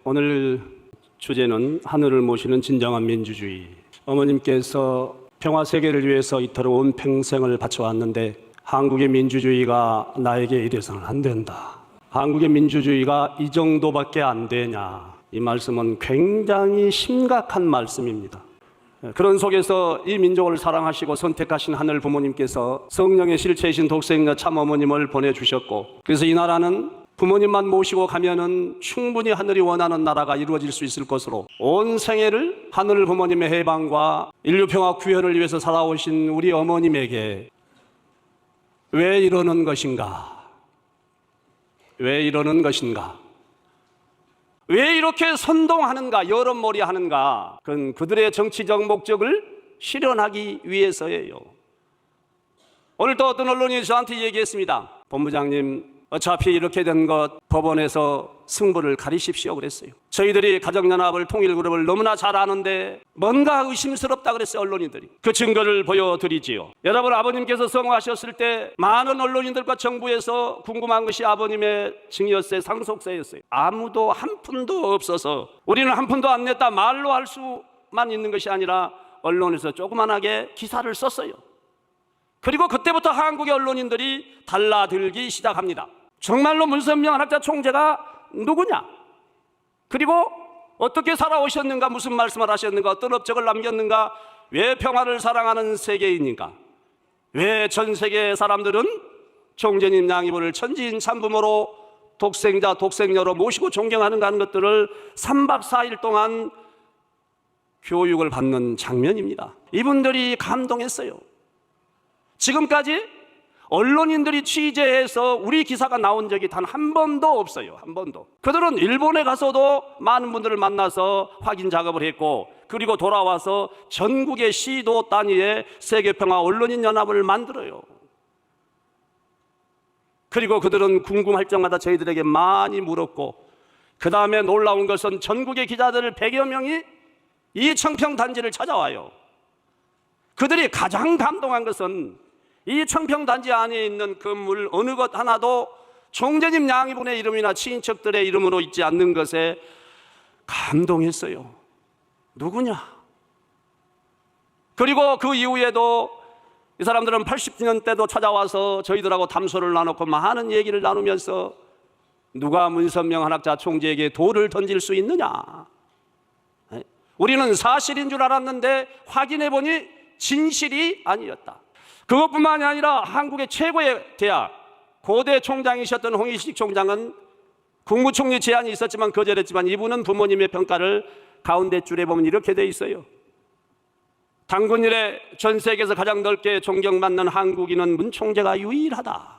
오늘 주제는 하늘을 모시는 진정한 민주주의. 어머님께서 평화 세계를 위해서 이토록 온 평생을 바쳐왔는데 한국의 민주주의가 나에게 이래서는 안 된다. 한국의 민주주의가 이 정도밖에 안 되냐. 이 말씀은 굉장히 심각한 말씀입니다. 그런 속에서 이 민족을 사랑하시고 선택하신 하늘 부모님께서 성령의 실체이신 독생자 참 어머님을 보내주셨고, 그래서 이 나라는 부모님만 모시고 가면은 충분히 하늘이 원하는 나라가 이루어질 수 있을 것으로 온 생애를 하늘 부모님의 해방과 인류평화 구현을 위해서 살아오신 우리 어머님에게 왜 이러는 것인가? 왜 이러는 것인가? 왜 이렇게 선동하는가? 여론몰이 하는가? 그건 그들의 정치적 목적을 실현하기 위해서예요. 오늘 또 어떤 언론이 저한테 얘기했습니다. 본부장님, 어차피 이렇게 된 것 법원에서 승부를 가리십시오 그랬어요. 저희들이 가정연합을 통일그룹을 너무나 잘 아는데 뭔가 의심스럽다 그랬어요. 언론인들이. 그 증거를 보여드리지요. 여러분, 아버님께서 성화하셨을 때 많은 언론인들과 정부에서 궁금한 것이 아버님의 증여세, 상속세였어요. 아무도 한 푼도 없어서 우리는 한 푼도 안 냈다 말로 할 수만 있는 것이 아니라 언론에서 조그만하게 기사를 썼어요. 그리고 그때부터 한국의 언론인들이 달라들기 시작합니다. 정말로 문선명 한학자 총재가 누구냐? 그리고 어떻게 살아오셨는가? 무슨 말씀을 하셨는가? 어떤 업적을 남겼는가? 왜 평화를 사랑하는 세계인인가? 왜 전 세계 사람들은 총재님 양이분을 천지인 참부모로 독생자, 독생녀로 모시고 존경하는가 하는 것들을 3박 4일 동안 교육을 받는 장면입니다. 이분들이 감동했어요. 지금까지 언론인들이 취재해서 우리 기사가 나온 적이 단 한 번도 없어요. 한 번도. 그들은 일본에 가서도 많은 분들을 만나서 확인 작업을 했고, 그리고 돌아와서 전국의 시도 단위의 세계평화 언론인 연합을 만들어요. 그리고 그들은 궁금할 적마다 저희들에게 많이 물었고, 그 다음에 놀라운 것은 전국의 기자들 100여 명이 이 청평단지를 찾아와요. 그들이 가장 감동한 것은 이 청평단지 안에 있는 건물 어느 것 하나도 총재님 양이분의 이름이나 친인척들의 이름으로 있지 않는 것에 감동했어요. 누구냐? 그리고 그 이후에도 이 사람들은 80년 때도 찾아와서 저희들하고 담소를 나눴고 많은 얘기를 나누면서 누가 문선명 한학자 총재에게 돌을 던질 수 있느냐? 우리는 사실인 줄 알았는데 확인해 보니 진실이 아니었다. 그것뿐만이 아니라 한국의 최고의 대학 고대 총장이셨던 홍익식 총장은 국무총리 제안이 있었지만 거절했지만 이분은 부모님의 평가를 가운데 줄에 보면 이렇게 돼 있어요. 당군 이래 전 세계에서 가장 넓게 존경받는 한국인은 문 총재가 유일하다.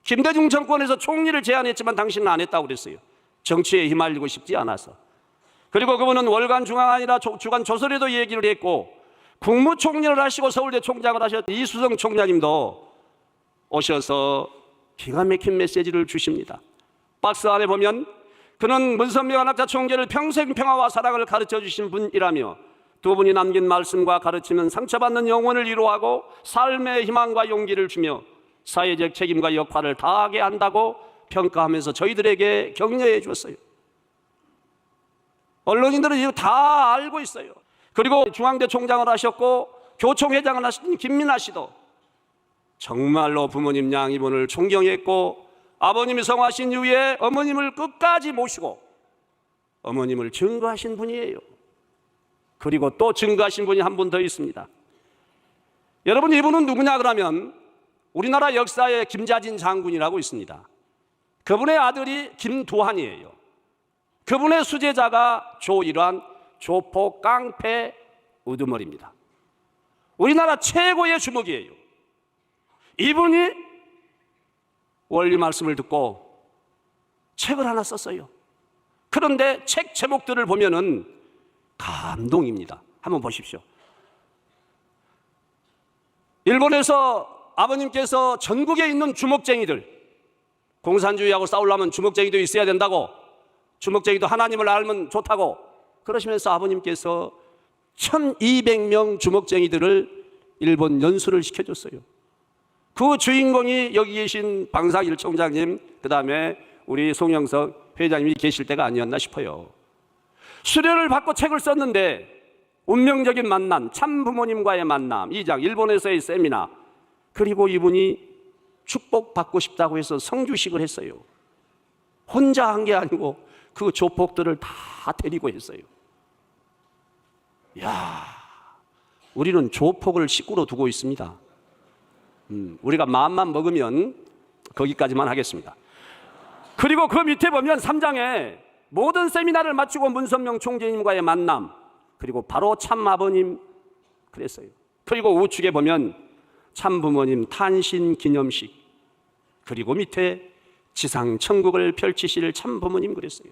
김대중 정권에서 총리를 제안했지만 당신은 안 했다고 그랬어요. 정치에 휘말리고 싶지 않아서. 그리고 그분은 월간 중앙 아니라 주간 조선에도 얘기를 했고, 국무총리를 하시고 서울대 총장을 하셨던 이수성 총장님도 오셔서 기가 막힌 메시지를 주십니다. 박스 안에 보면 그는 문선명 한학자 총재를 평생 평화와 사랑을 가르쳐 주신 분이라며 두 분이 남긴 말씀과 가르침은 상처받는 영혼을 위로하고 삶의 희망과 용기를 주며 사회적 책임과 역할을 다하게 한다고 평가하면서 저희들에게 격려해 주었어요. 언론인들은 이거 다 알고 있어요. 그리고 중앙대 총장을 하셨고 교총회장을 하신 김민하 씨도 정말로 부모님 양이분을 존경했고, 아버님이 성화하신 이후에 어머님을 끝까지 모시고 어머님을 증거하신 분이에요. 그리고 또 증거하신 분이 한 분 더 있습니다. 여러분, 이분은 누구냐 그러면 우리나라 역사에 김자진 장군이라고 있습니다. 그분의 아들이 김두한이에요. 그분의 수제자가 조일환, 조폭, 깡패, 우두머리입니다. 우리나라 최고의 주먹이에요. 이분이 원리 말씀을 듣고 책을 하나 썼어요. 그런데 책 제목들을 보면은 감동입니다. 한번 보십시오. 일본에서 아버님께서 전국에 있는 주먹쟁이들, 공산주의하고 싸우려면 주먹쟁이도 있어야 된다고, 주먹쟁이도 하나님을 알면 좋다고 그러시면서 아버님께서 1200명 주먹쟁이들을 일본 연수를 시켜줬어요. 그 주인공이 여기 계신 방상일 총장님, 그 다음에 우리 송영석 회장님이 계실 때가 아니었나 싶어요. 수련을 받고 책을 썼는데 운명적인 만남, 참 부모님과의 만남 2장, 일본에서의 세미나, 그리고 이분이 축복받고 싶다고 해서 성주식을 했어요. 혼자 한 게 아니고 그 조폭들을 다 데리고 했어요. 야, 우리는 조폭을 식구로 두고 있습니다. 우리가 마음만 먹으면 거기까지만 하겠습니다. 그리고 그 밑에 보면 3장에 모든 세미나를 마치고 문선명 총재님과의 만남, 그리고 바로 참 아버님 그랬어요. 그리고 우측에 보면 참 부모님 탄신 기념식, 그리고 밑에 지상 천국을 펼치실 참 부모님 그랬어요.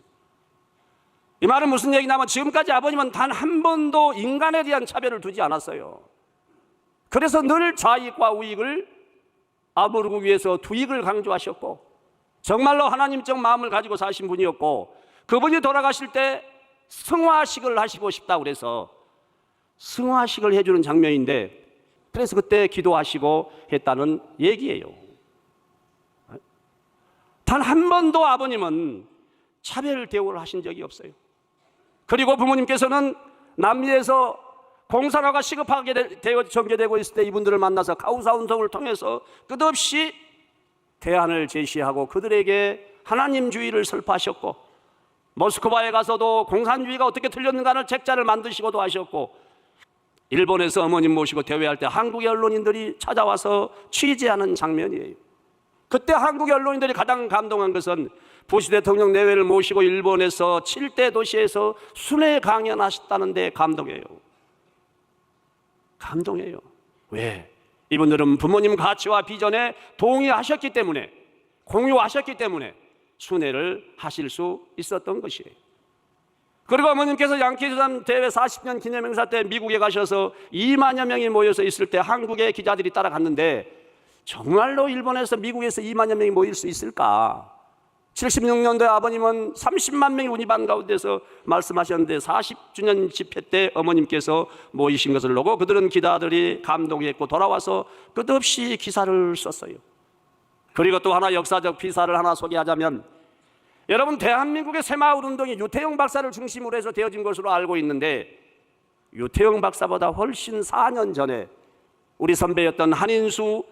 이 말은 무슨 얘기냐면 지금까지 아버님은 단 한 번도 인간에 대한 차별을 두지 않았어요. 그래서 늘 자익과 우익을 아우르기 위해서 두익을 강조하셨고, 정말로 하나님적 마음을 가지고 사신 분이었고, 그분이 돌아가실 때 승화식을 하시고 싶다고 그래서 승화식을 해주는 장면인데, 그래서 그때 기도하시고 했다는 얘기예요. 단 한 번도 아버님은 차별 대우를 하신 적이 없어요. 그리고 부모님께서는 남미에서 공산화가 시급하게 되어 전개되고 있을 때 이분들을 만나서 카우사 운동을 통해서 끝없이 대안을 제시하고 그들에게 하나님주의를 설파하셨고, 모스크바에 가서도 공산주의가 어떻게 틀렸는가를 책자를 만드시고도 하셨고, 일본에서 어머님 모시고 대회할 때 한국의 언론인들이 찾아와서 취재하는 장면이에요. 그때 한국의 언론인들이 가장 감동한 것은 부시 대통령 내외를 모시고 일본에서 7대 도시에서 순회 강연하셨다는 데 감동해요. 감동해요. 왜? 이분들은 부모님 가치와 비전에 동의하셨기 때문에, 공유하셨기 때문에 순회를 하실 수 있었던 것이에요. 그리고 어머님께서 양키즈단 대회 40년 기념행사 때 미국에 가셔서 2만여 명이 모여서 있을 때 한국의 기자들이 따라갔는데, 정말로 일본에서 미국에서 2만여 명이 모일 수 있을까? 76년도에 아버님은 30만 명이 운이반 가운데서 말씀하셨는데 40주년 집회 때 어머님께서 모이신 것을 보고 그들은 기자들이 감동했고 돌아와서 끝없이 기사를 썼어요. 그리고 또 하나 역사적 기사를 하나 소개하자면, 여러분 대한민국의 새마을 운동이 유태영 박사를 중심으로 해서 되어진 것으로 알고 있는데, 유태영 박사보다 훨씬 4년 전에 우리 선배였던 한인수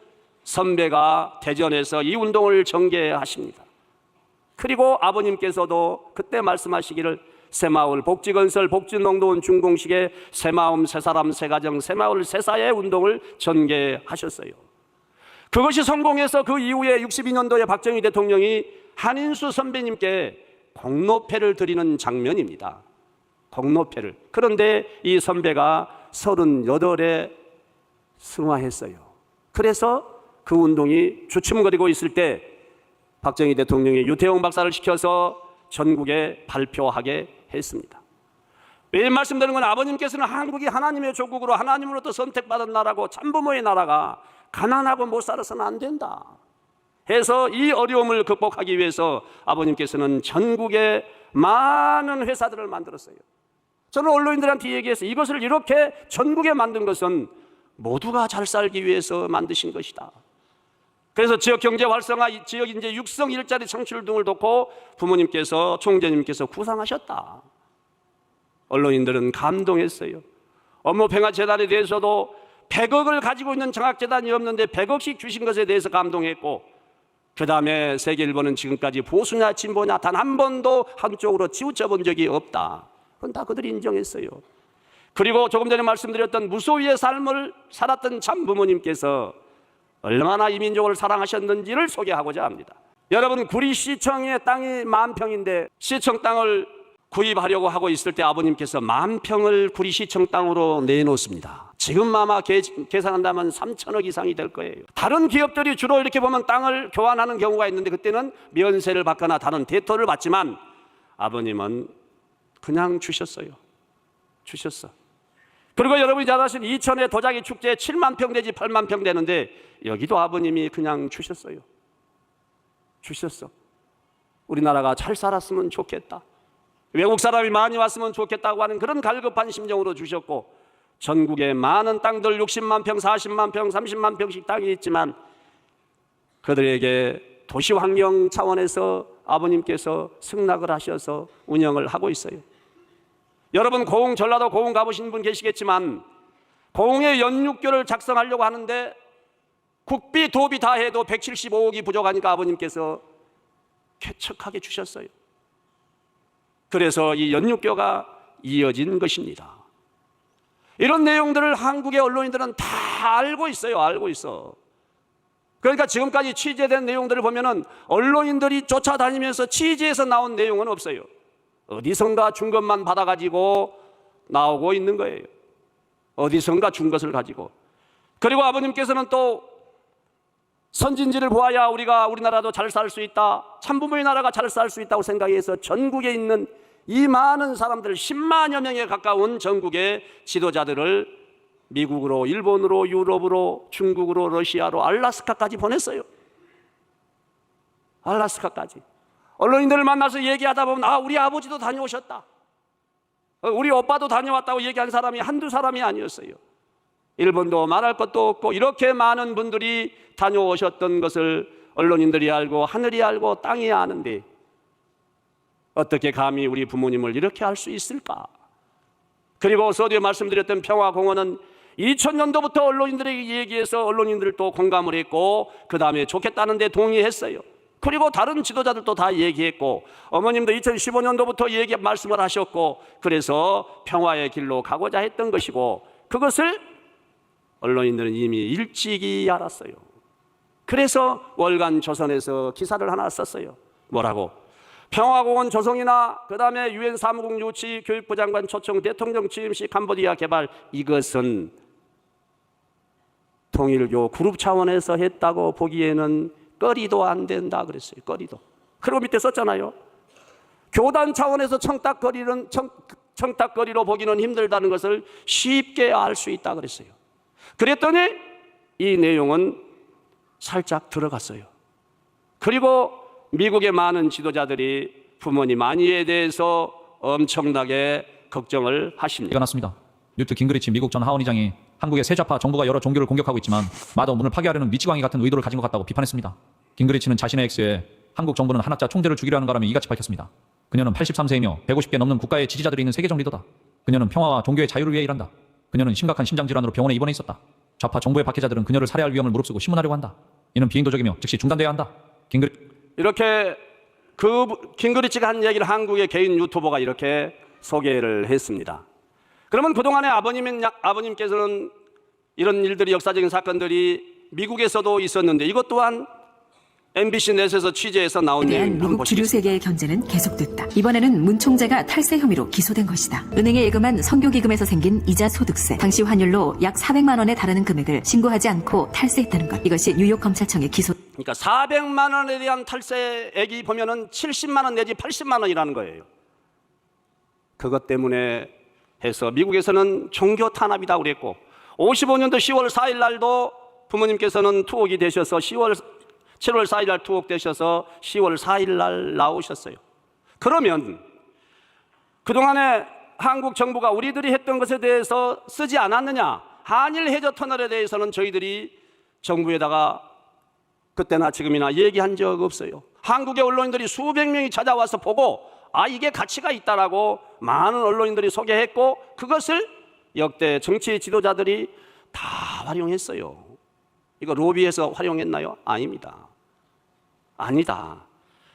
선배가 대전에서 이 운동을 전개하십니다. 그리고 아버님께서도 그때 말씀하시기를 새마을 복지건설 복지농도원 준공식에 새마음 새사람 새가정 새마을 새사의 운동을 전개하셨어요. 그것이 성공해서 그 이후에 62년도에 박정희 대통령이 한인수 선배님께 공로패를 드리는 장면입니다. 공로패를. 그런데 이 선배가 38에 승화했어요. 그래서 그 운동이 주춤거리고 있을 때 박정희 대통령이 유태용 박사를 시켜서 전국에 발표하게 했습니다. 매일 말씀드리는 건 아버님께서는 한국이 하나님의 조국으로 하나님으로부터 선택받은 나라고 참부모의 나라가 가난하고 못 살아서는 안 된다 해서 이 어려움을 극복하기 위해서 아버님께서는 전국에 많은 회사들을 만들었어요. 저는 언론인들한테 얘기해서 이것을 이렇게 전국에 만든 것은 모두가 잘 살기 위해서 만드신 것이다. 그래서 지역 경제 활성화, 지역 인재 육성, 일자리 창출 등을 돕고 부모님께서, 총재님께서 구상하셨다. 언론인들은 감동했어요. 업무평화재단에 대해서도 100억을 가지고 있는 정학재단이 없는데 100억씩 주신 것에 대해서 감동했고, 그 다음에 세계일보는 지금까지 보수냐 진보냐 단 한 번도 한쪽으로 치우쳐 본 적이 없다. 그건 다 그들이 인정했어요. 그리고 조금 전에 말씀드렸던 무소유의 삶을 살았던 참 부모님께서 얼마나 이 민족을 사랑하셨는지를 소개하고자 합니다. 여러분, 구리시청의 땅이 10,000평인데 시청 땅을 구입하려고 하고 있을 때 아버님께서 10,000평을 구리시청 땅으로 내놓습니다. 지금 아마 계산한다면 3,000억 이상이 될 거예요. 다른 기업들이 주로 이렇게 보면 땅을 교환하는 경우가 있는데 그때는 면세를 받거나 다른 대토를 받지만 아버님은 그냥 주셨어요. 주셨어. 그리고 여러분이 잘 아시는 이천의 도자기 축제 7만 평 내지 8만 평 되는데 여기도 아버님이 그냥 주셨어요. 주셨어. 우리나라가 잘 살았으면 좋겠다, 외국 사람이 많이 왔으면 좋겠다고 하는 그런 갈급한 심정으로 주셨고, 전국에 많은 땅들 60만 평, 40만 평, 30만 평씩 땅이 있지만 그들에게 도시환경 차원에서 아버님께서 승낙을 하셔서 운영을 하고 있어요. 여러분 고흥 전라도 고흥 가보신 분 계시겠지만 고흥의 연육교를 작성하려고 하는데 국비 도비 다 해도 175억이 부족하니까 아버님께서 쾌척하게 주셨어요. 그래서 이 연육교가 이어진 것입니다. 이런 내용들을 한국의 언론인들은 다 알고 있어요. 알고 있어. 그러니까 지금까지 취재된 내용들을 보면은 언론인들이 쫓아다니면서 취재해서 나온 내용은 없어요. 어디선가 준 것만 받아가지고 나오고 있는 거예요. 어디선가 준 것을 가지고. 그리고 아버님께서는 또 선진지를 보아야 우리나라도 잘 살 수 있다, 참부모의 나라가 잘 살 수 있다고 생각해서 전국에 있는 이 많은 사람들 10만여 명에 가까운 전국의 지도자들을 미국으로, 일본으로, 유럽으로, 중국으로, 러시아로, 알라스카까지 보냈어요. 알라스카까지. 언론인들을 만나서 얘기하다 보면 우리 아버지도 다녀오셨다, 우리 오빠도 다녀왔다고 얘기한 사람이 한두 사람이 아니었어요. 일본도 말할 것도 없고 이렇게 많은 분들이 다녀오셨던 것을 언론인들이 알고 하늘이 알고 땅이 아는데 어떻게 감히 우리 부모님을 이렇게 할 수 있을까? 그리고 서두에 말씀드렸던 평화공원은 2000년도부터 언론인들에게 얘기해서 언론인들도 공감을 했고 그 다음에 좋겠다는 데 동의했어요. 그리고 다른 지도자들도 다 얘기했고 어머님도 2015년도부터 말씀을 하셨고 그래서 평화의 길로 가고자 했던 것이고 그것을 언론인들은 이미 일찍이 알았어요. 그래서 월간 조선에서 기사를 하나 썼어요. 뭐라고? 평화공원 조성이나 그 다음에 유엔 사무국 유치 교육부 장관 초청 대통령 취임 시 캄보디아 개발 이것은 통일교 그룹 차원에서 했다고 보기에는 꺼리도 안 된다 그랬어요. 꺼리도. 그리고 밑에 썼잖아요. 교단 차원에서 청탁거리로 보기는 힘들다는 것을 쉽게 알 수 있다 그랬어요. 그랬더니 이 내용은 살짝 들어갔어요. 그리고 미국의 많은 지도자들이 부모님 안위에 대해서 엄청나게 걱정을 하십니다. 났습니다. 뉴트 깅그리치 미국 전 하원의장이 한국의 세좌파 정부가 여러 종교를 공격하고 있지만 마더 문을 파괴하려는 미치광이 같은 의도를 가진 것 같다고 비판했습니다. 깅그리치는 자신의 X에 한국 정부는 한학자 총재를 죽이려 하는 바람에 이같이 밝혔습니다. 그녀는 83세이며 150개 넘는 국가의 지지자들이 있는 세계적 리더다. 그녀는 평화와 종교의 자유를 위해 일한다. 그녀는 심각한 심장질환으로 병원에 입원해 있었다. 좌파 정부의 박해자들은 그녀를 살해할 위험을 무릅쓰고 신문하려고 한다. 이는 비인도적이며 즉시 중단돼야 한다. 이렇게 깅그리치가 한 얘기를 한국의 개인 유튜버가 이렇게 소개를 했습니다. 그러면 그동안에 아버님께서는 이런 일들이 역사적인 사건들이 미국에서도 있었는데 이것 또한 MBC 넷에서 취재해서 나온 내용 미국 주류 세계의 견제는 계속됐다. 이번에는 문 총재가 탈세 혐의로 기소된 것이다. 은행에 예금한 선교기금에서 생긴 이자 소득세, 당시 환율로 약 400만 원에 달하는 금액을 신고하지 않고 탈세했다는 것. 이것이 뉴욕 검찰청의 기소. 그러니까 400만 원에 대한 탈세액이 보면은 70만 원 내지 80만 원이라는 거예요. 그것 때문에 해서 미국에서는 종교 탄압이다 그랬고 55년도 10월 4일 날도 부모님께서는 투옥이 되셔서 7월 4일 날 투옥되셔서 10월 4일 날 나오셨어요. 그러면 그동안에 한국 정부가 우리들이 했던 것에 대해서 쓰지 않았느냐? 한일 해저 터널에 대해서는 저희들이 정부에다가 그때나 지금이나 얘기한 적 없어요. 한국의 언론인들이 수백 명이 찾아와서 보고 이게 가치가 있다라고 많은 언론인들이 소개했고 그것을 역대 정치 지도자들이 다 활용했어요. 이거 로비해서 활용했나요? 아닙니다. 아니다.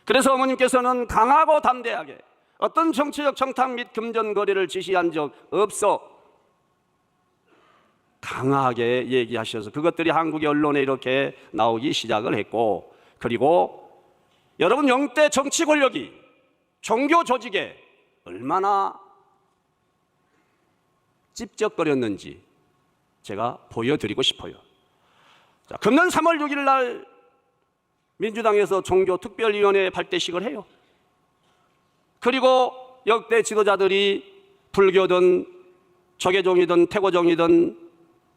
그래서 어머님께서는 강하고 담대하게 어떤 정치적 청탁 및 금전 거래를 지시한 적 없어 강하게 얘기하셔서 그것들이 한국의 언론에 이렇게 나오기 시작을 했고 그리고 여러분 영대 정치 권력이 종교 조직에 얼마나 찝쩍거렸는지 제가 보여드리고 싶어요. 자, 금년 3월 6일 날 민주당에서 종교특별위원회 발대식을 해요. 그리고 역대 지도자들이 불교든 조계종이든 태고종이든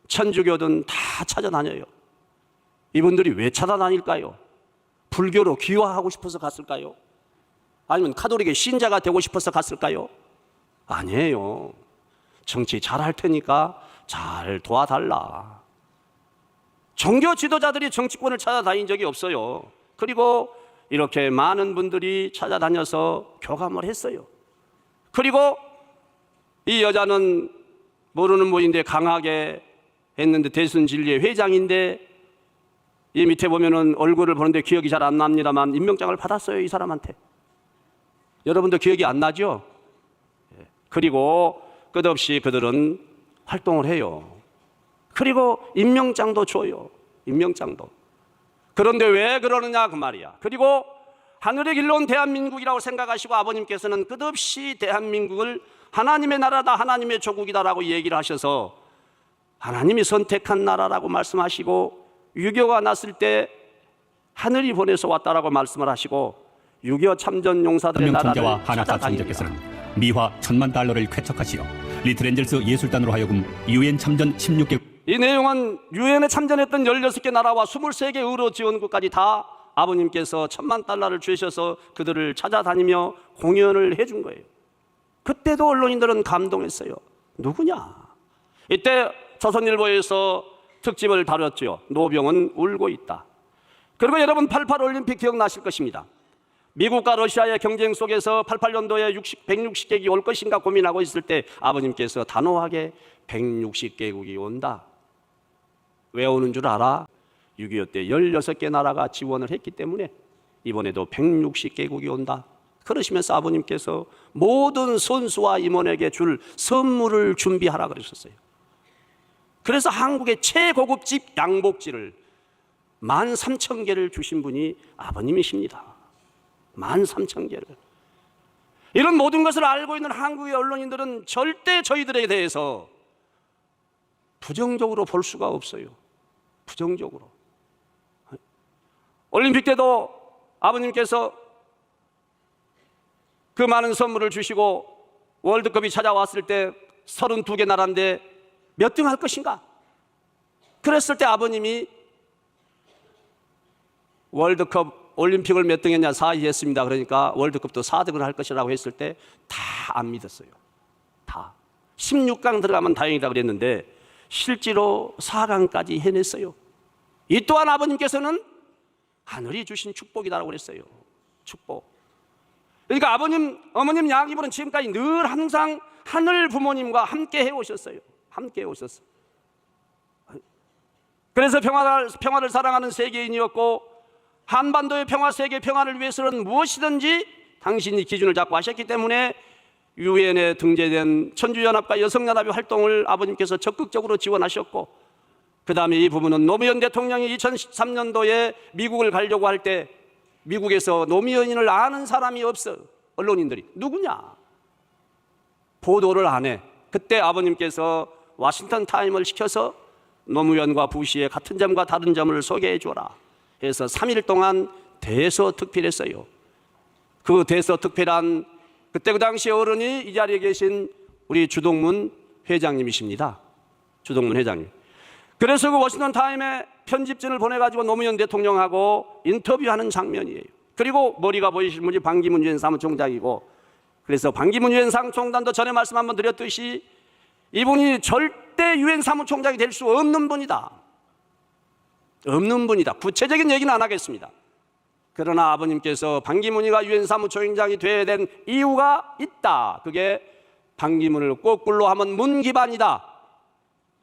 천주교든 다 찾아다녀요. 이분들이 왜 찾아다닐까요? 불교로 귀화하고 싶어서 갔을까요? 아니면 카톨릭의 신자가 되고 싶어서 갔을까요? 아니에요. 정치 잘할 테니까 잘 도와달라. 종교 지도자들이 정치권을 찾아다닌 적이 없어요. 그리고 이렇게 많은 분들이 찾아다녀서 교감을 했어요. 그리고 이 여자는 모르는 분인데 강하게 했는데 대순진리의 회장인데 이 밑에 보면은 얼굴을 보는데 기억이 잘 안 납니다만 임명장을 받았어요, 이 사람한테. 여러분도 기억이 안 나죠? 그리고 끝없이 그들은 활동을 해요. 그리고 임명장도 줘요. 임명장도. 그런데 왜 그러느냐 그 말이야. 그리고 하늘의 길로 온 대한민국이라고 생각하시고 아버님께서는 끝없이 대한민국을 하나님의 나라다, 하나님의 조국이다라고 얘기를 하셔서 하나님이 선택한 나라라고 말씀하시고 6.25가 났을 때 하늘이 보내서 왔다라고 말씀을 하시고 6.25 참전 용사들의 한명 총재와 나라를 한학사 찾아다닙니다. 총재께서는 미화 1,000만 달러를 쾌척하시어 리틀엔젤스 예술단으로 하여금 유엔 참전 16개 이 내용은 유엔에 참전했던 16개 나라와 23개 의료 지원국까지 다 아버님께서 1,000만 달러를 주셔서 그들을 찾아다니며 공연을 해준 거예요. 그때도 언론인들은 감동했어요. 누구냐? 이때 조선일보에서 특집을 다뤘죠. 노병은 울고 있다. 그리고 여러분 88 올림픽 기억나실 것입니다. 미국과 러시아의 경쟁 속에서 88년도에 160개국이 올 것인가 고민하고 있을 때 아버님께서 단호하게 160개국이 온다. 왜 오는 줄 알아? 6.25 때 16개 나라가 지원을 했기 때문에 이번에도 160개국이 온다. 그러시면서 아버님께서 모든 선수와 임원에게 줄 선물을 준비하라 그러셨어요. 그래서 한국의 최고급집 양복지를 13,000개를 주신 분이 아버님이십니다. 13,000개를. 이런 모든 것을 알고 있는 한국의 언론인들은 절대 저희들에 대해서 부정적으로 볼 수가 없어요. 부정적으로. 올림픽 때도 아버님께서 그 많은 선물을 주시고 월드컵이 찾아왔을 때 32개 나라인데 몇 등 할 것인가? 그랬을 때 아버님이 월드컵 올림픽을 몇 등 했냐? 4위 했습니다. 그러니까 월드컵도 4등을 할 것이라고 했을 때 다 안 믿었어요. 다. 16강 들어가면 다행이다 그랬는데 실제로 4강까지 해냈어요. 이 또한 아버님께서는 하늘이 주신 축복이다라고 그랬어요. 축복. 그러니까 아버님, 어머님 양이분은 지금까지 늘 항상 하늘 부모님과 함께 해오셨어요. 함께 해오셨어요. 그래서 평화를 사랑하는 세계인이었고 한반도의 평화, 세계 평화를 위해서는 무엇이든지 당신이 기준을 잡고 하셨기 때문에 유엔에 등재된 천주연합과 여성연합의 활동을 아버님께서 적극적으로 지원하셨고 그 다음에 이 부분은 노무현 대통령이 2013년도에 미국을 가려고 할 때 미국에서 노무현을 아는 사람이 없어. 언론인들이 누구냐? 보도를 안 해. 그때 아버님께서 워싱턴 타임을 시켜서 노무현과 부시의 같은 점과 다른 점을 소개해 줘라 해서 3일 동안 대서특필했어요. 그 대서특필한 그때 그 당시 어른이 이 자리에 계신 우리 주동문 회장님이십니다. 주동문 회장님. 그래서 그 워싱턴 타임에 편집진을 보내가지고 노무현 대통령하고 인터뷰하는 장면이에요. 그리고 머리가 보이실 분이 반기문 유엔 사무총장이고 그래서 반기문 유엔 사무총장도 전에 말씀 한번 드렸듯이 이분이 절대 유엔 사무총장이 될 수 없는 분이다. 없는 분이다. 구체적인 얘기는 안 하겠습니다. 그러나 아버님께서 반기문이가 유엔 사무총장이 되어야 된 이유가 있다. 그게 반기문을 거꾸로 하면 문 기반이다.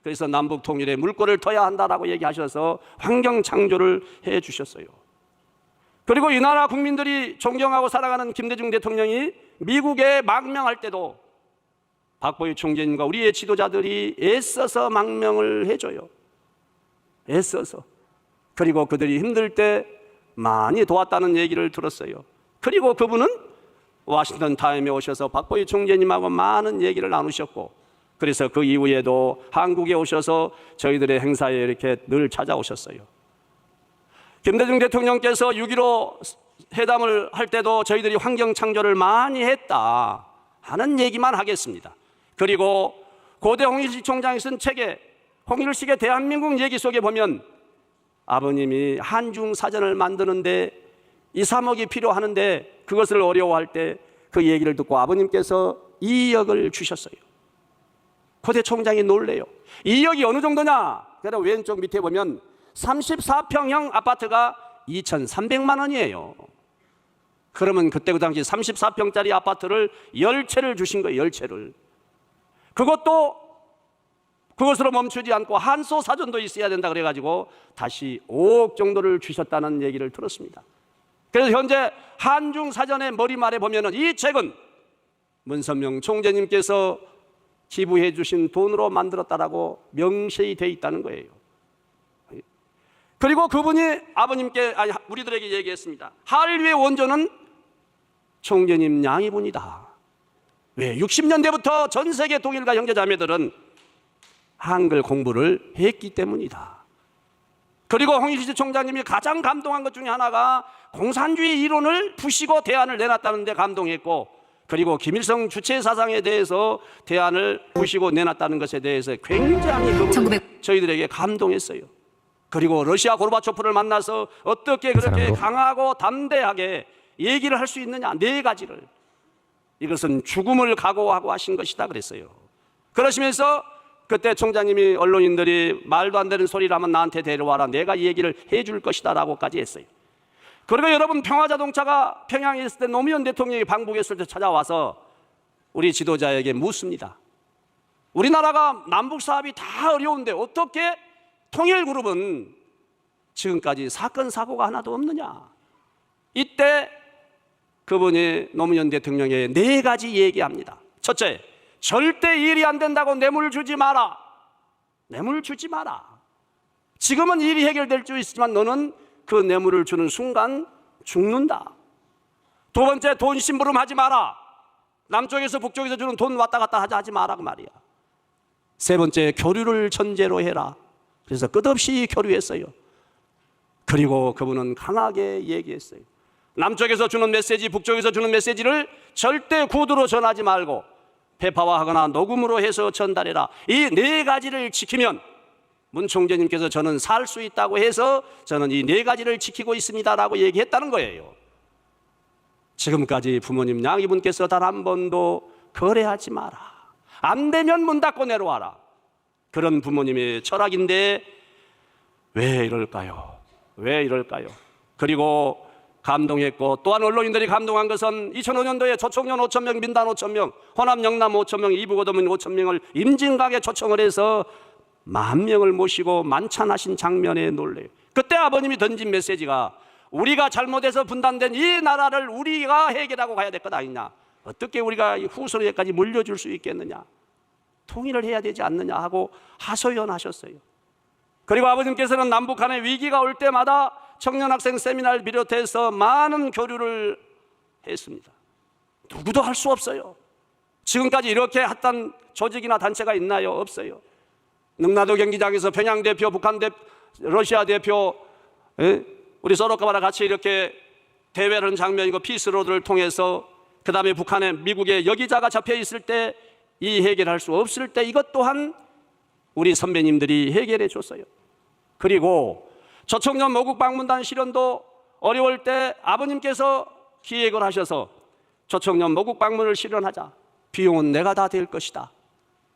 그래서 남북 통일에 물꼬를 터야 한다라고 얘기하셔서 환경 창조를 해 주셨어요. 그리고 이 나라 국민들이 존경하고 사랑하는 김대중 대통령이 미국에 망명할 때도 박보유 총재님과 우리의 지도자들이 애써서 망명을 해줘요. 애써서. 그리고 그들이 힘들 때 많이 도왔다는 얘기를 들었어요. 그리고 그분은 워싱턴 타임에 오셔서 박보유 총재님하고 많은 얘기를 나누셨고 그래서 그 이후에도 한국에 오셔서 저희들의 행사에 이렇게 늘 찾아오셨어요. 김대중 대통령께서 6.15 회담을 할 때도 저희들이 환경 창조를 많이 했다 하는 얘기만 하겠습니다. 그리고 고대 홍일식 총장이 쓴 책에 홍일식의 대한민국 얘기 속에 보면 아버님이 한중 사전을 만드는데 2, 3억이 필요하는데 그것을 어려워할 때 그 얘기를 듣고 아버님께서 2억을 주셨어요. 고대 총장이 놀래요. 2억이 어느 정도냐? 그래서 왼쪽 밑에 보면 34평형 아파트가 2,300만 원이에요. 그러면 그때 그 당시 34평짜리 아파트를 10채를 주신 거예요. 10채를. 그것으로 멈추지 않고 한소 사전도 있어야 된다 그래가지고 다시 5억 정도를 주셨다는 얘기를 들었습니다. 그래서 현재 한중 사전의 머리말에 보면은 이 책은 문선명 총재님께서 기부해 주신 돈으로 만들었다라고 명시히 돼 있다는 거예요. 그리고 그분이 우리들에게 얘기했습니다. 한류의 원조는 총재님 양이분이다. 왜? 60년대부터 전 세계 동일가 형제자매들은 한글 공부를 했기 때문이다. 그리고 홍일시 총장님이 가장 감동한 것 중에 하나가 공산주의 이론을 부시고 대안을 내놨다는 데 감동했고, 그리고 김일성 주체 사상에 대해서 대안을 부시고 내놨다는 것에 대해서 굉장히 저희들에게 감동했어요. 그리고 러시아 고르바초프를 만나서 어떻게 그렇게 강하고 담대하게 얘기를 할 수 있느냐, 4가지를. 이것은 죽음을 각오하고 하신 것이다 그랬어요. 그러시면서 그때 총장님이 언론인들이 말도 안 되는 소리를 하면 나한테 데려와라, 내가 이 얘기를 해줄 것이다 라고까지 했어요. 그리고 여러분, 평화자동차가 평양에 있을 때 노무현 대통령이 방북했을 때 찾아와서 우리 지도자에게 묻습니다. 우리나라가 남북 사업이 다 어려운데 어떻게 통일그룹은 지금까지 사건 사고가 하나도 없느냐. 이때 그분이 노무현 대통령에 4가지 얘기합니다. 첫째, 절대 일이 안 된다고 뇌물 주지 마라. 뇌물 주지 마라. 지금은 일이 해결될 수 있지만 너는 그 뇌물을 주는 순간 죽는다. 2번째, 돈 심부름 하지 마라. 남쪽에서 북쪽에서 주는 돈 왔다 갔다 하지 마라 그 말이야. 3번째, 교류를 전제로 해라. 그래서 끝없이 교류했어요. 그리고 그분은 강하게 얘기했어요. 남쪽에서 주는 메시지, 북쪽에서 주는 메시지를 절대 구두로 전하지 말고 배파화하거나 녹음으로 해서 전달해라. 이 4가지를 지키면 문 총재님께서 저는 살 수 있다고 해서 저는 이 4가지를 지키고 있습니다라고 얘기했다는 거예요. 지금까지 부모님 양이분께서 단 한 번도 거래하지 마라. 안 되면 문 닫고 내려와라. 그런 부모님의 철학인데 왜 이럴까요? 왜 이럴까요? 그리고 감동했고, 또한 언론인들이 감동한 것은 2005년도에 조총련 5,000명, 민단 5,000명, 호남 영남 5,000명, 이북어도민 5,000명을 임진각에 초청을 해서 10,000명을 모시고 만찬하신 장면에 놀래요. 그때 아버님이 던진 메시지가 우리가 잘못해서 분단된 이 나라를 우리가 해결하고 가야 될 것 아니냐. 어떻게 우리가 후손에까지 물려줄 수 있겠느냐. 통일을 해야 되지 않느냐 하고 하소연하셨어요. 그리고 아버님께서는 남북한의 위기가 올 때마다 청년학생 세미나를 비롯해서 많은 교류를 했습니다. 누구도 할 수 없어요. 지금까지 이렇게 했던 조직이나 단체가 있나요? 없어요. 능라도 경기장에서 평양 대표, 북한 대표, 러시아 대표, 우리 서로카바랑 같이 이렇게 대회를 하는 장면이고, 피스로드를 통해서 그 다음에 북한에 미국의 여기자가 잡혀 있을 때 이 해결할 수 없을 때 이것 또한 우리 선배님들이 해결해 줬어요. 그리고 조총련 모국 방문단 실현도 어려울 때 아버님께서 기획을 하셔서 조총련 모국 방문을 실현하자. 비용은 내가 다 될 것이다.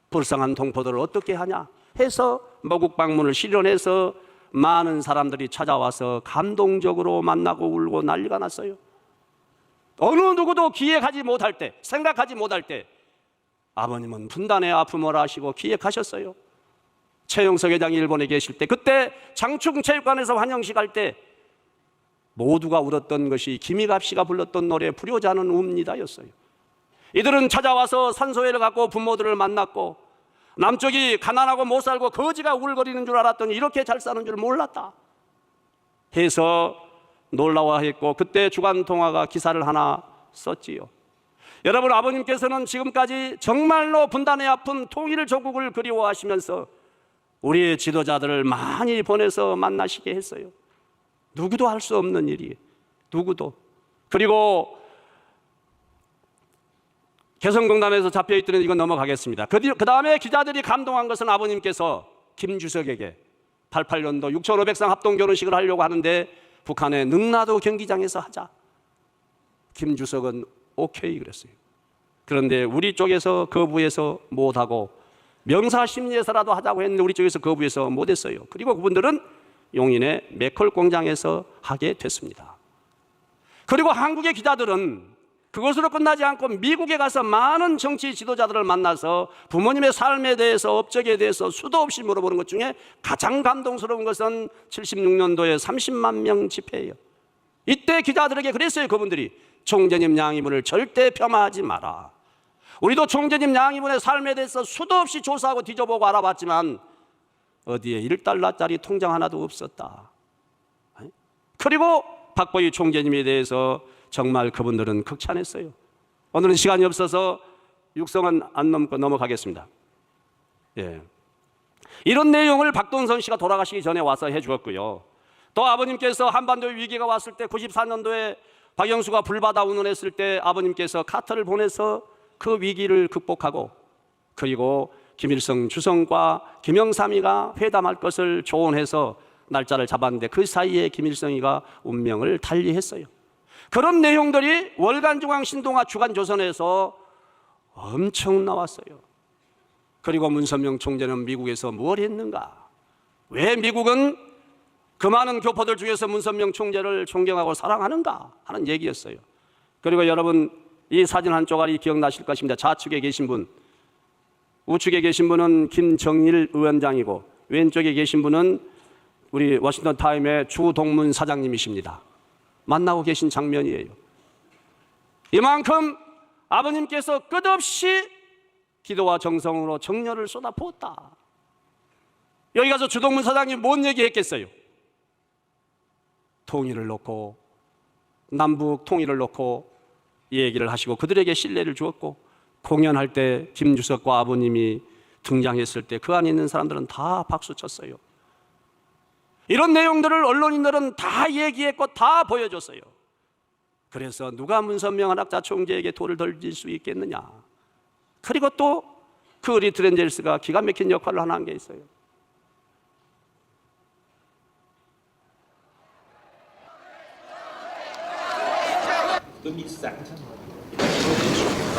불쌍한 동포들을 어떻게 하냐 해서 모국 방문을 실현해서 많은 사람들이 찾아와서 감동적으로 만나고 울고 난리가 났어요. 어느 누구도 기획하지 못할 때, 생각하지 못할 때 아버님은 분단의 아픔을 아시고 기획하셨어요. 최영석 회장이 일본에 계실 때, 그때 장충체육관에서 환영식 할 때 모두가 울었던 것이 김희갑 씨가 불렀던 노래 불효자는 웁니다였어요. 이들은 찾아와서 산소회를 갖고 부모들을 만났고, 남쪽이 가난하고 못 살고 거지가 우글거리는 줄 알았더니 이렇게 잘 사는 줄 몰랐다 해서 놀라워했고, 그때 주간통화가 기사를 하나 썼지요. 여러분, 아버님께서는 지금까지 정말로 분단의 아픈 통일 조국을 그리워하시면서 우리의 지도자들을 많이 보내서 만나시게 했어요. 누구도 할 수 없는 일이에요. 누구도. 그리고 개성공단에서 잡혀있던 이건 넘어가겠습니다. 그 다음에 기자들이 감동한 것은 아버님께서 김주석에게 88년도 6,500상 합동 결혼식을 하려고 하는데 북한의 능라도 경기장에서 하자. 김주석은 오케이 그랬어요. 그런데 우리 쪽에서 거부해서 못하고 명사심리에서라도 하자고 했는데 우리 쪽에서 거부해서 못했어요. 그리고 그분들은 용인의 맥컬 공장에서 하게 됐습니다. 그리고 한국의 기자들은 그것으로 끝나지 않고 미국에 가서 많은 정치 지도자들을 만나서 부모님의 삶에 대해서, 업적에 대해서 수도 없이 물어보는 것 중에 가장 감동스러운 것은 76년도에 30만 명 집회예요. 이때 기자들에게 그랬어요. 그분들이 총재님 양이분을 절대 폄하하지 마라. 우리도 총재님 양이분의 삶에 대해서 수도 없이 조사하고 뒤져보고 알아봤지만 어디에 1달러짜리 통장 하나도 없었다. 그리고 박보희 총재님에 대해서 정말 그분들은 극찬했어요. 오늘은 시간이 없어서 육성은 안 넘고 넘어가겠습니다. 예. 이런 내용을 박동선 씨가 돌아가시기 전에 와서 해주었고요. 또 아버님께서 한반도 위기가 왔을 때 94년도에 박영수가 불바다 운운했을 때 아버님께서 카터를 보내서 그 위기를 극복하고, 그리고 김일성 주석과 김영삼이가 회담할 것을 조언해서 날짜를 잡았는데 그 사이에 김일성이가 운명을 달리했어요. 그런 내용들이 월간중앙 신동아 주간조선에서 엄청 나왔어요. 그리고 문선명 총재는 미국에서 뭘 했는가? 왜 미국은 그 많은 교포들 중에서 문선명 총재를 존경하고 사랑하는가 하는 얘기였어요. 그리고 여러분, 이 사진 한 조각이 기억나실 것입니다. 좌측에 계신 분, 우측에 계신 분은 김정일 위원장이고 왼쪽에 계신 분은 우리 워싱턴 타임의 주동문 사장님이십니다. 만나고 계신 장면이에요. 이만큼 아버님께서 끝없이 기도와 정성으로 정열을 쏟아부었다. 여기 가서 주동문 사장님 뭔 얘기했겠어요? 통일을 놓고, 남북 통일을 놓고 얘기를 하시고 그들에게 신뢰를 주었고, 공연할 때 김주석과 아버님이 등장했을 때 그 안에 있는 사람들은 다 박수 쳤어요. 이런 내용들을 언론인들은 다 얘기했고 다 보여줬어요. 그래서 누가 문선명 한학자 총재에게 돌을 던질 수 있겠느냐. 그리고 또 그 리트렌젤스가 기가 막힌 역할을 하나 한 게 있어요.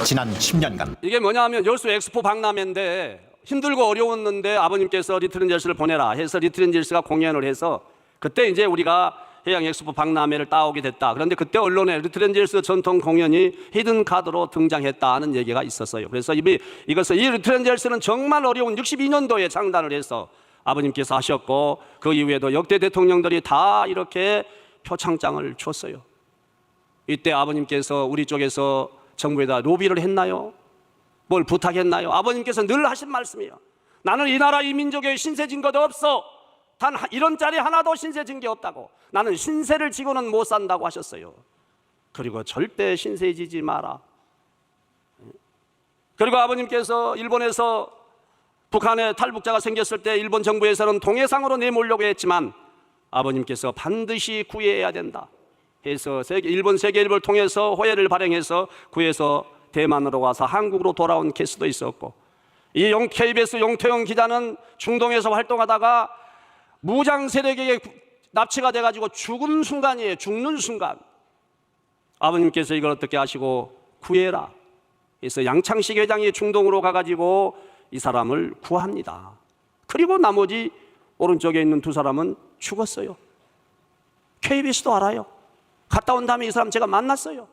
지난 10년간 이게 뭐냐 하면 여수 엑스포 박람회인데 힘들고 어려웠는데 아버님께서 리트렌젤스를 보내라 해서 리트렌젤스가 공연을 해서 그때 이제 우리가 해양 엑스포 박람회를 따오게 됐다. 그런데 그때 언론에 리트렌젤스 전통 공연이 히든 카드로 등장했다는 얘기가 있었어요. 그래서 이 리트렌젤스는 정말 어려운 62년도에 창단을 해서 아버님께서 하셨고, 그 이후에도 역대 대통령들이 다 이렇게 표창장을 줬어요. 이때 아버님께서 우리 쪽에서 정부에다 로비를 했나요? 뭘 부탁했나요? 아버님께서 늘 하신 말씀이에요. 나는 이 나라 이 민족에 신세 진 것 없어. 단 이런 자리 하나도 신세 진 게 없다고. 나는 신세를 지고는 못 산다고 하셨어요. 그리고 절대 신세 지지 마라. 그리고 아버님께서 일본에서 북한에 탈북자가 생겼을 때 일본 정부에서는 동해상으로 내몰려고 했지만 아버님께서 반드시 구해야 된다 해서 일본 세계일보를 통해서 호해를 발행해서 구해서 대만으로 와서 한국으로 돌아온 케이스도 있었고, 이 KBS 용태영 기자는 중동에서 활동하다가 무장 세력에게 납치가 돼가지고 죽은 순간이에요. 죽는 순간 아버님께서 이걸 어떻게 하시고 구해라. 그래서 양창식 회장이 중동으로 가가지고 이 사람을 구합니다. 그리고 나머지 오른쪽에 있는 두 사람은 죽었어요. KBS도 알아요. 갔다 온 다음에 이 사람 제가 만났어요.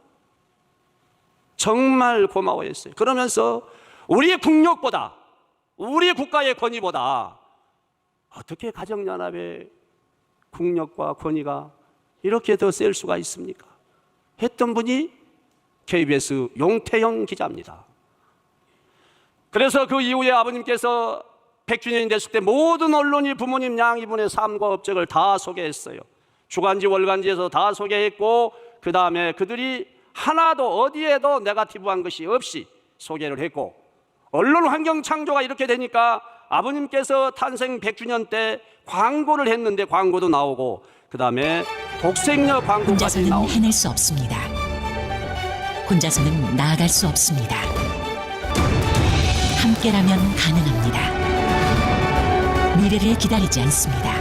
정말 고마워했어요. 그러면서 우리의 국력보다, 우리 국가의 권위보다 어떻게 가정연합의 국력과 권위가 이렇게 더 셀 수가 있습니까? 했던 분이 KBS 용태영 기자입니다. 그래서 그 이후에 아버님께서 100주년이 됐을 때 모든 언론이 부모님 양이분의 삶과 업적을 다 소개했어요. 주간지 월간지에서 다 소개했고, 그 다음에 그들이 하나도 어디에도 네거티브한 것이 없이 소개를 했고, 언론 환경 창조가 이렇게 되니까 아버님께서 탄생 100주년 때 광고를 했는데 광고도 나오고, 그 다음에 독생녀 광고까지 혼자서는 나오고. 해낼 수 없습니다. 혼자서는 나아갈 수 없습니다. 함께라면 가능합니다. 미래를 기다리지 않습니다.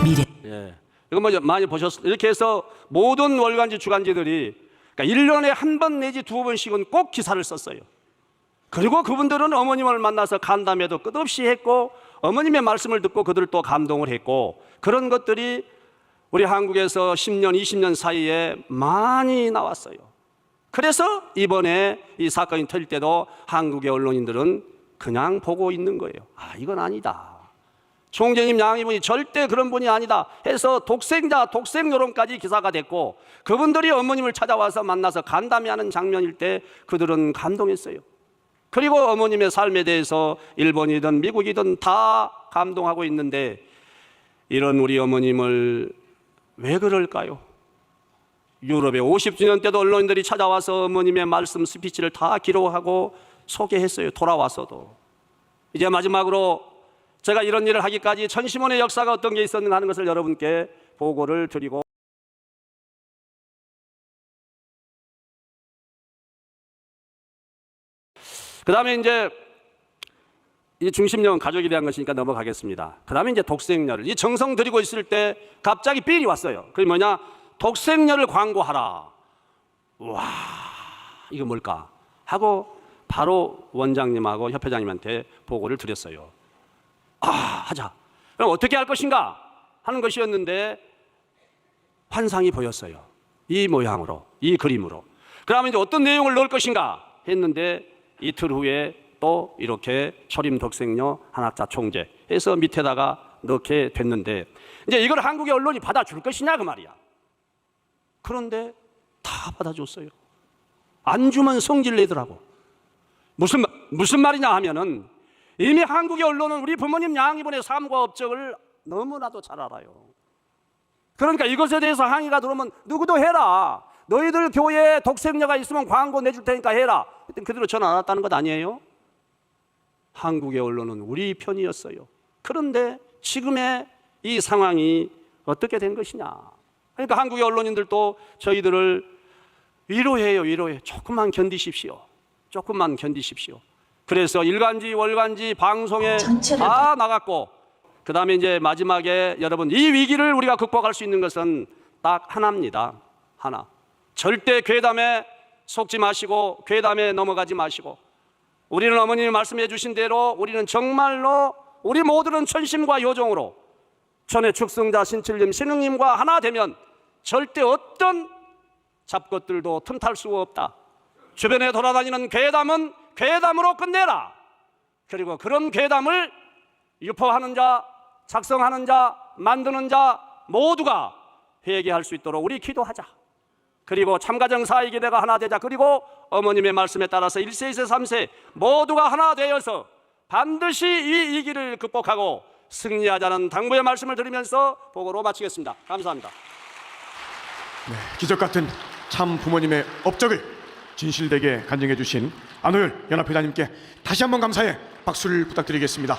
미래. 이거 뭐 많이 보셨어요. 이렇게 해서 모든 월간지 주간지들이 그러니까 1년에 한 번 내지 두 번씩은 꼭 기사를 썼어요. 그리고 그분들은 어머님을 만나서 간담회도 끝없이 했고, 어머님의 말씀을 듣고 그들 또 감동을 했고, 그런 것들이 우리 한국에서 10년, 20년 사이에 많이 나왔어요. 그래서 이번에 이 사건이 터질 때도 한국의 언론인들은 그냥 보고 있는 거예요. 아, 이건 아니다. 총재님 양이분이 절대 그런 분이 아니다 해서 독생자, 독생 여론까지 기사가 됐고, 그분들이 어머님을 찾아와서 만나서 간담회하는 장면일 때 그들은 감동했어요. 그리고 어머님의 삶에 대해서 일본이든 미국이든 다 감동하고 있는데, 이런 우리 어머님을 왜 그럴까요? 유럽의 50주년 때도 언론인들이 찾아와서 어머님의 말씀 스피치를 다 기록하고 소개했어요. 돌아와서도. 이제 마지막으로 제가 이런 일을 하기까지 천시문의 역사가 어떤 게 있었는가 하는 것을 여러분께 보고를 드리고, 그 다음에 이제 이 중심력은 가족에 대한 것이니까 넘어가겠습니다. 그 다음에 이제 독생녀를, 이 정성 들이고 있을 때 갑자기 삘이 왔어요. 그게 뭐냐? 독생녀를 광고하라. 와, 이거 뭘까? 하고 바로 원장님하고 협회장님한테 보고를 드렸어요. 아, 하자. 그럼 어떻게 할 것인가 하는 것이었는데 환상이 보였어요. 이 모양으로, 이 그림으로. 그러면 이제 어떤 내용을 넣을 것인가 했는데, 이틀 후에 또 이렇게 초림 독생녀 한학자 총재 해서 밑에다가 넣게 됐는데, 이제 이걸 한국의 언론이 받아줄 것이냐 그 말이야. 그런데 다 받아줬어요. 안 주면 성질 내더라고. 무슨 말이냐 하면은, 이미 한국의 언론은 우리 부모님 양이분의 삶과 업적을 너무나도 잘 알아요. 그러니까 이것에 대해서 항의가 들어오면 누구도 해라. 너희들 교회에 독생녀가 있으면 광고 내줄 테니까 해라. 그대로 전화 안 왔다는 것 아니에요? 한국의 언론은 우리 편이었어요. 그런데 지금의 이 상황이 어떻게 된 것이냐. 그러니까 한국의 언론인들도 저희들을 위로해요. 위로해. 조금만 견디십시오. 조금만 견디십시오. 그래서 일간지 월간지 방송에 다 나갔고, 그 다음에 이제 마지막에 여러분, 이 위기를 우리가 극복할 수 있는 것은 딱 하나입니다. 하나. 절대 괴담에 속지 마시고 괴담에 넘어가지 마시고, 우리는 어머님이 말씀해 주신 대로 우리는 정말로 우리 모두는 천심과 요정으로 천의 축성자 신칠님 신흥님과 하나 되면 절대 어떤 잡것들도 틈탈 수가 없다. 주변에 돌아다니는 괴담은 괴담으로 끝내라. 그리고 그런 괴담을 유포하는 자, 작성하는 자, 만드는 자 모두가 회개할 수 있도록 우리 기도하자. 그리고 참가정 사이기대가 하나 되자. 그리고 어머님의 말씀에 따라서 1세, 2세, 3세 모두가 하나 되어서 반드시 이 위기를 극복하고 승리하자는 당부의 말씀을 드리면서 보고로 마치겠습니다. 감사합니다. 네, 기적 같은 참 부모님의 업적을 진실되게 간증해 주신 안호열 연합회장님께 다시 한번 감사의 박수를 부탁드리겠습니다.